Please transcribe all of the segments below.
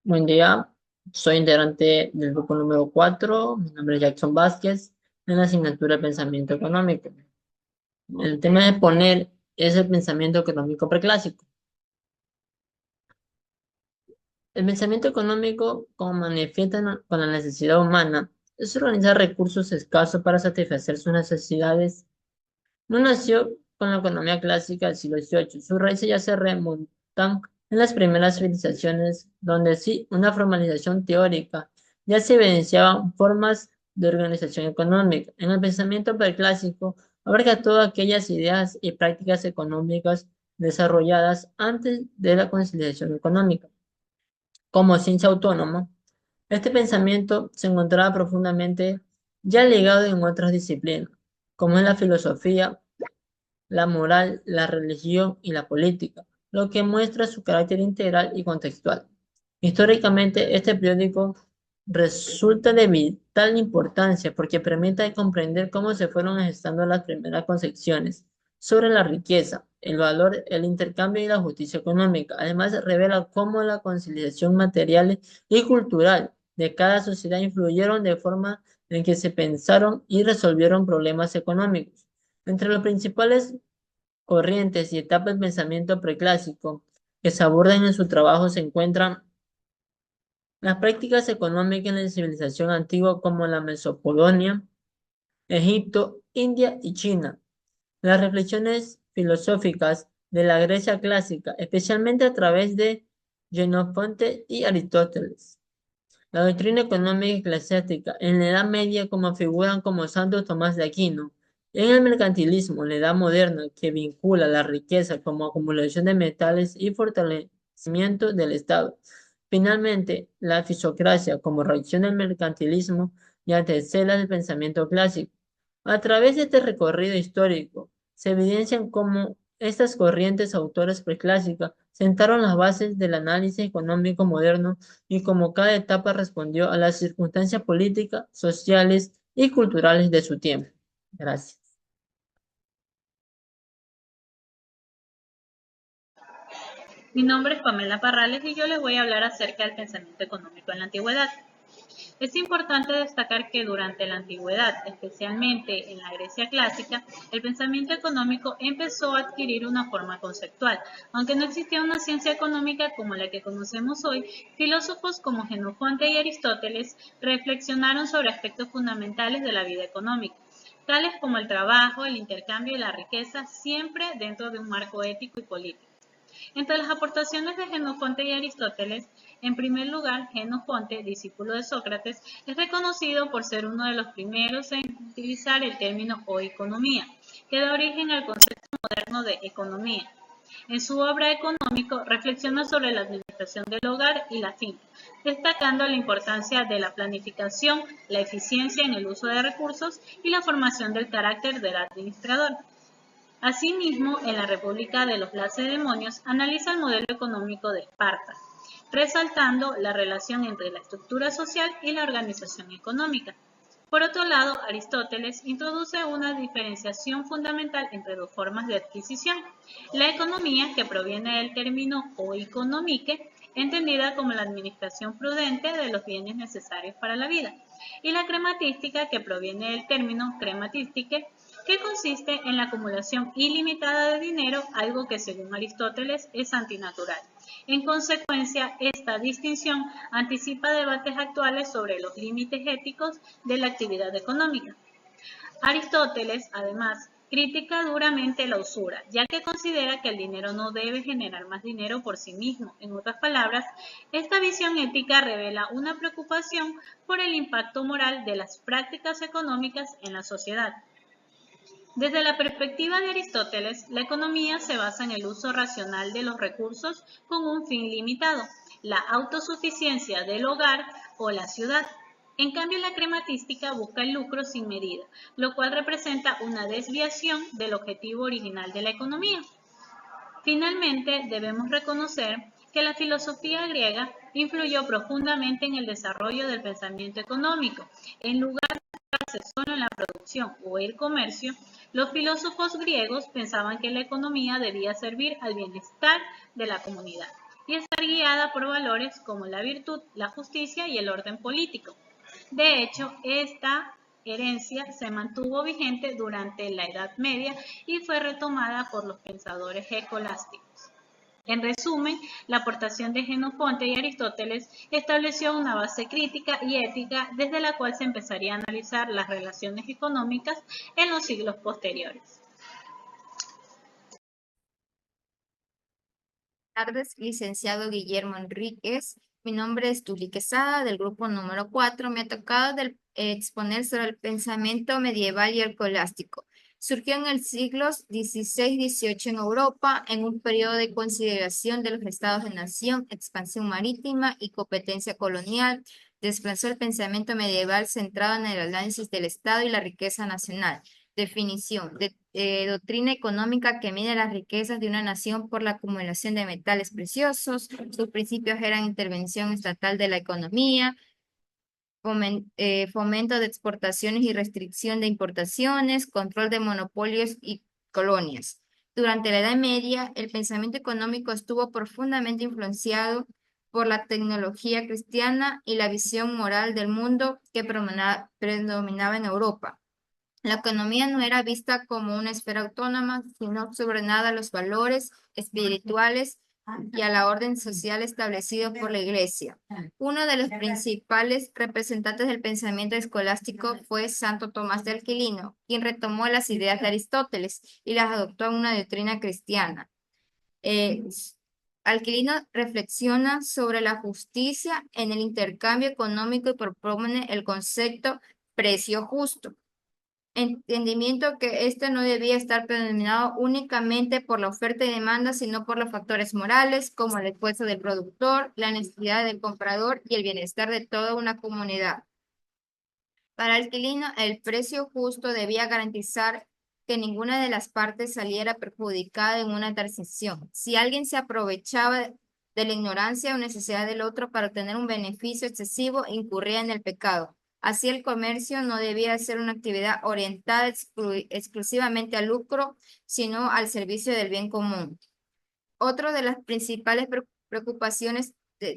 Buen día, soy integrante del grupo número 4. Mi nombre es Jackson Vázquez, en la asignatura de Pensamiento Económico. El tema de poner es el pensamiento económico preclásico. El pensamiento económico, como manifiesta con la necesidad humana, es organizar recursos escasos para satisfacer sus necesidades. No nació con la economía clásica del siglo XVIII. Sus raíces ya se remontan en las primeras civilizaciones, donde sí, una formalización teórica ya se evidenciaban formas de organización económica. En el pensamiento preclásico abarca todas aquellas ideas y prácticas económicas desarrolladas antes de la conciliación económica. Como ciencia autónoma, este pensamiento se encontraba profundamente ya ligado en otras disciplinas, como en la filosofía, la moral, la religión y la política, lo que muestra su carácter integral y contextual. Históricamente, este periódico resulta de vital importancia porque permite comprender cómo se fueron gestando las primeras concepciones sobre la riqueza, el valor, el intercambio y la justicia económica. Además, revela cómo la conciliación material y cultural de cada sociedad influyeron de forma en que se pensaron y resolvieron problemas económicos. Entre los principales corrientes y etapas del pensamiento preclásico que se abordan en su trabajo se encuentran las prácticas económicas en la civilización antigua como la Mesopotamia, Egipto, India y China. Las reflexiones filosóficas de la Grecia clásica, especialmente a través de Xenofonte y Aristóteles. La doctrina económica eclesiástica en la Edad Media como figuran como Santo Tomás de Aquino. En el mercantilismo, en la Edad Moderna, que vincula la riqueza como acumulación de metales y fortalecimiento del Estado. Finalmente, la fisocracia como reacción al mercantilismo y antecela del pensamiento clásico. A través de este recorrido histórico, se evidencian cómo estas corrientes autoras preclásicas sentaron las bases del análisis económico moderno y cómo cada etapa respondió a las circunstancias políticas, sociales y culturales de su tiempo. Gracias. Mi nombre es Pamela Parrales y yo les voy a hablar acerca del pensamiento económico en la antigüedad. Es importante destacar que durante la antigüedad, especialmente en la Grecia clásica, el pensamiento económico empezó a adquirir una forma conceptual. Aunque no existía una ciencia económica como la que conocemos hoy, filósofos como Jenofonte y Aristóteles reflexionaron sobre aspectos fundamentales de la vida económica, tales como el trabajo, el intercambio y la riqueza, siempre dentro de un marco ético y político. Entre las aportaciones de Jenofonte y Aristóteles, en primer lugar, Jenofonte, discípulo de Sócrates, es reconocido por ser uno de los primeros en utilizar el término oikonomía, que da origen al concepto moderno de economía. En su obra Económico reflexiona sobre la administración del hogar y la finca, destacando la importancia de la planificación, la eficiencia en el uso de recursos y la formación del carácter del administrador. Asimismo, en la República de los Lacedemonios analiza el modelo económico de Esparta, resaltando la relación entre la estructura social y la organización económica. Por otro lado, Aristóteles introduce una diferenciación fundamental entre dos formas de adquisición: la economía, que proviene del término oikonomike, entendida como la administración prudente de los bienes necesarios para la vida, y la crematística, que proviene del término crematistique, que consiste en la acumulación ilimitada de dinero, algo que según Aristóteles es antinatural. En consecuencia, esta distinción anticipa debates actuales sobre los límites éticos de la actividad económica. Aristóteles, además, critica duramente la usura, ya que considera que el dinero no debe generar más dinero por sí mismo. En otras palabras, esta visión ética revela una preocupación por el impacto moral de las prácticas económicas en la sociedad. Desde la perspectiva de Aristóteles, la economía se basa en el uso racional de los recursos con un fin limitado, la autosuficiencia del hogar o la ciudad. En cambio, la crematística busca el lucro sin medida, lo cual representa una desviación del objetivo original de la economía. Finalmente, debemos reconocer que la filosofía griega influyó profundamente en el desarrollo del pensamiento económico. En lugar de centrarse solo en la producción o el comercio, los filósofos griegos pensaban que la economía debía servir al bienestar de la comunidad. y estar guiada por valores como la virtud, la justicia y el orden político. De hecho, esta herencia se mantuvo vigente durante la Edad Media y fue retomada por los pensadores escolásticos. En resumen, la aportación de Jenofonte y Aristóteles estableció una base crítica y ética desde la cual se empezaría a analizar las relaciones económicas en los siglos posteriores. Buenas tardes, licenciado Guillermo Enríquez. Mi nombre es Tuli Quesada, del grupo número 4. Me ha tocado exponer sobre el pensamiento medieval y el escolástico. Surgió en el siglo XVI-XVIII en Europa, en un periodo de consideración de los estados de nación, expansión marítima y competencia colonial. Desplazó el pensamiento medieval centrado en el análisis del Estado y la riqueza nacional. Definición: doctrina económica que mide las riquezas de una nación por la acumulación de metales preciosos. Sus principios eran intervención estatal de la economía, fomento de exportaciones y restricción de importaciones, control de monopolios y colonias. Durante la Edad Media, el pensamiento económico estuvo profundamente influenciado por la tecnología cristiana y la visión moral del mundo que predominaba en Europa. La economía no era vista como una esfera autónoma, sino subordinada a los valores espirituales y a la orden social establecido por la Iglesia. Uno de los principales representantes del pensamiento escolástico fue Santo Tomás de Aquino, quien retomó las ideas de Aristóteles y las adoptó en una doctrina cristiana. Eh, Aquilino reflexiona sobre la justicia en el intercambio económico y propone el concepto precio justo, entendimiento que éste no debía estar predominado únicamente por la oferta y demanda, sino por los factores morales, como el esfuerzo del productor, la necesidad del comprador y el bienestar de toda una comunidad. Para Aquilino, el precio justo debía garantizar que ninguna de las partes saliera perjudicada en una transición. Si alguien se aprovechaba de la ignorancia o necesidad del otro para obtener un beneficio excesivo, incurría en el pecado. Así, el comercio no debía ser una actividad orientada exclusivamente al lucro, sino al servicio del bien común. Otra de las principales preocupaciones de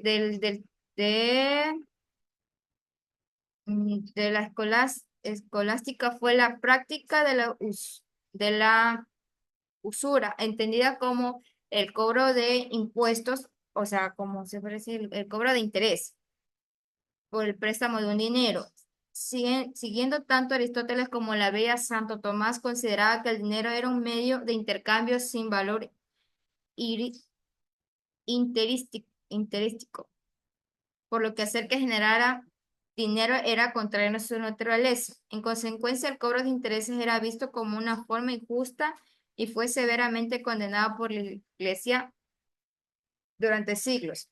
de la escolástica fue la práctica de la usura, entendida como el cobro de impuestos, o sea, como se puede decir, el cobro de interés por el préstamo de un dinero. Siguiendo tanto Aristóteles como la bella Santo Tomás, consideraba que el dinero era un medio de intercambio sin valor iri- interístico, por lo que hacer que generara dinero era contrario a su naturaleza. En consecuencia, el cobro de intereses era visto como una forma injusta y fue severamente condenado por la Iglesia durante siglos.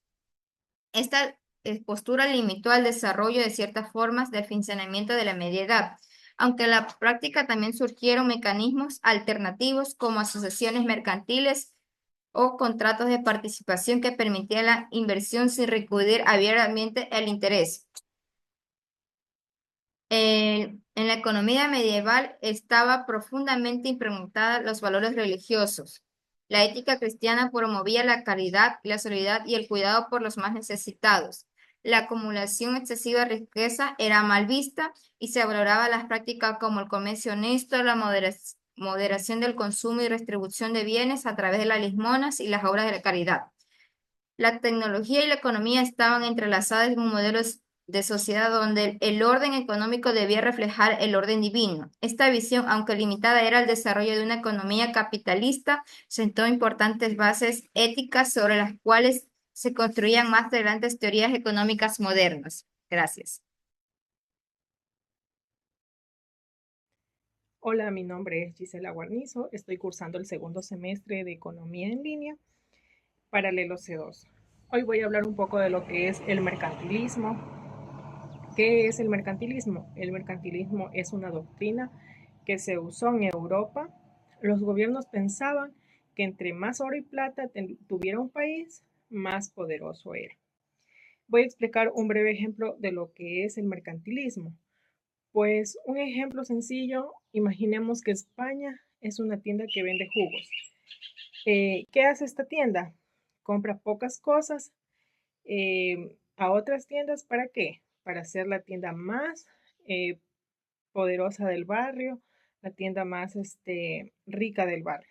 Esta postura limitó el desarrollo de ciertas formas de financiamiento de la media edad, aunque en la práctica también surgieron mecanismos alternativos como asociaciones mercantiles o contratos de participación que permitían la inversión sin recurrir abiertamente al interés. En la economía medieval estaba profundamente implementada los valores religiosos. La ética cristiana promovía la caridad, la solidaridad y el cuidado por los más necesitados. La acumulación excesiva de riqueza era mal vista y se valoraba las prácticas como el comercio honesto, la moderación del consumo y distribución de bienes a través de las limosnas y las obras de la caridad. La tecnología y la economía estaban entrelazadas en un modelo de sociedad donde el orden económico debía reflejar el orden divino. Esta visión, aunque limitada, era el desarrollo de una economía capitalista, sentó importantes bases éticas sobre las cuales se construían más adelante teorías económicas modernas. Gracias. Hola, mi nombre es Gisela Guarnizo, estoy cursando el segundo semestre de Economía en Línea, paralelo C2. Hoy voy a hablar un poco de lo que es el mercantilismo. ¿Qué es el mercantilismo? El mercantilismo es una doctrina que se usó en Europa. Los gobiernos pensaban que entre más oro y plata tuviera un país, más poderoso era. Voy a explicar un breve ejemplo de lo que es el mercantilismo. Pues un ejemplo sencillo, imaginemos que España es una tienda que vende jugos. ¿Qué hace esta tienda? compra pocas cosas a otras tiendas. ¿Para qué? Para hacer la tienda más poderosa del barrio, la tienda más rica del barrio.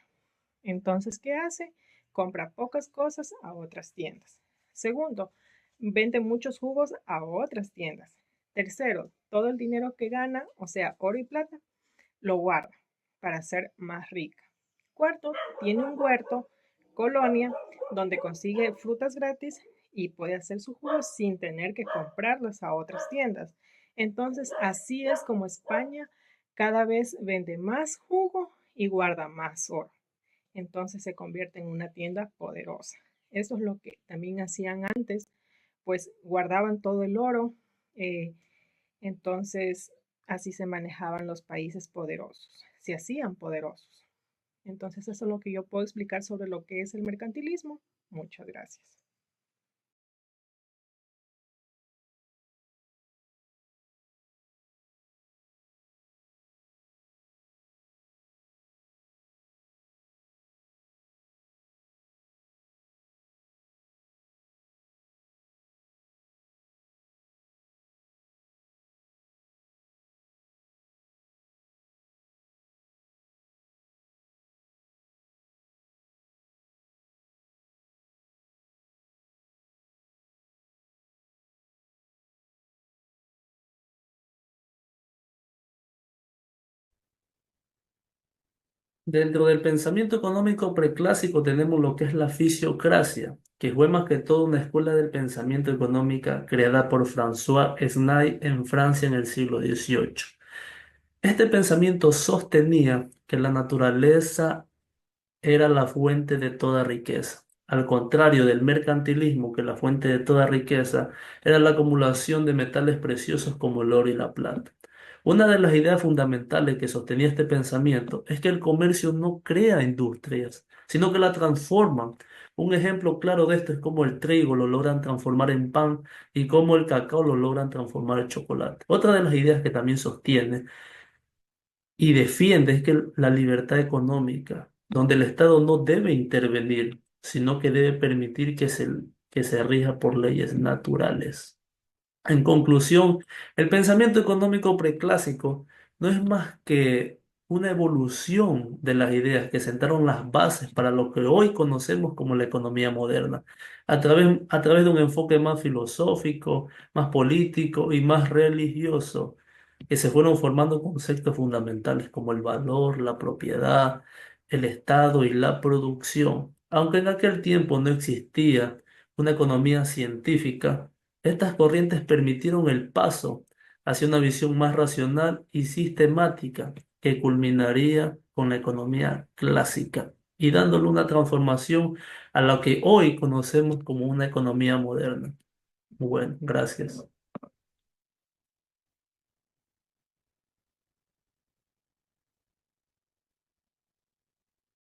Entonces, ¿qué hace? Compra pocas cosas a otras tiendas. Segundo, vende muchos jugos a otras tiendas. Tercero, todo el dinero que gana, o sea, oro y plata, lo guarda para ser más rica. Cuarto, tiene un huerto, colonia, donde consigue frutas gratis y puede hacer su jugo sin tener que comprarlas a otras tiendas. Entonces, así es como España cada vez vende más jugo y guarda más oro. Entonces se convierte en una tienda poderosa. Eso es lo que también hacían antes, pues guardaban todo el oro. eh, entonces, así se manejaban los países poderosos, se hacían poderosos. Entonces, eso es lo que yo puedo explicar sobre lo que es el mercantilismo. Muchas gracias. Dentro del pensamiento económico preclásico tenemos lo que es la fisiocracia, que fue más que todo una escuela del pensamiento económica creada por François Esnail en Francia en el siglo XVIII. Este pensamiento sostenía que la naturaleza era la fuente de toda riqueza. Al contrario del mercantilismo, que la fuente de toda riqueza era la acumulación de metales preciosos como el oro y la plata. Una de las ideas fundamentales que sostenía este pensamiento es que el comercio no crea industrias, sino que la transforman. Un ejemplo claro de esto es cómo el trigo lo logran transformar en pan y cómo el cacao lo logran transformar en chocolate. Otra de las ideas que también sostiene y defiende es que la libertad económica, donde el Estado no debe intervenir, sino que debe permitir que se rija por leyes naturales. En conclusión, el pensamiento económico preclásico no es más que una evolución de las ideas que sentaron las bases para lo que hoy conocemos como la economía moderna, a través de un enfoque más filosófico, más político y más religioso, que se fueron formando conceptos fundamentales como el valor, la propiedad, el Estado y la producción. Aunque en aquel tiempo no existía una economía científica, estas corrientes permitieron el paso hacia una visión más racional y sistemática que culminaría con la economía clásica y dándole una transformación a lo que hoy conocemos como una economía moderna. Bueno, gracias.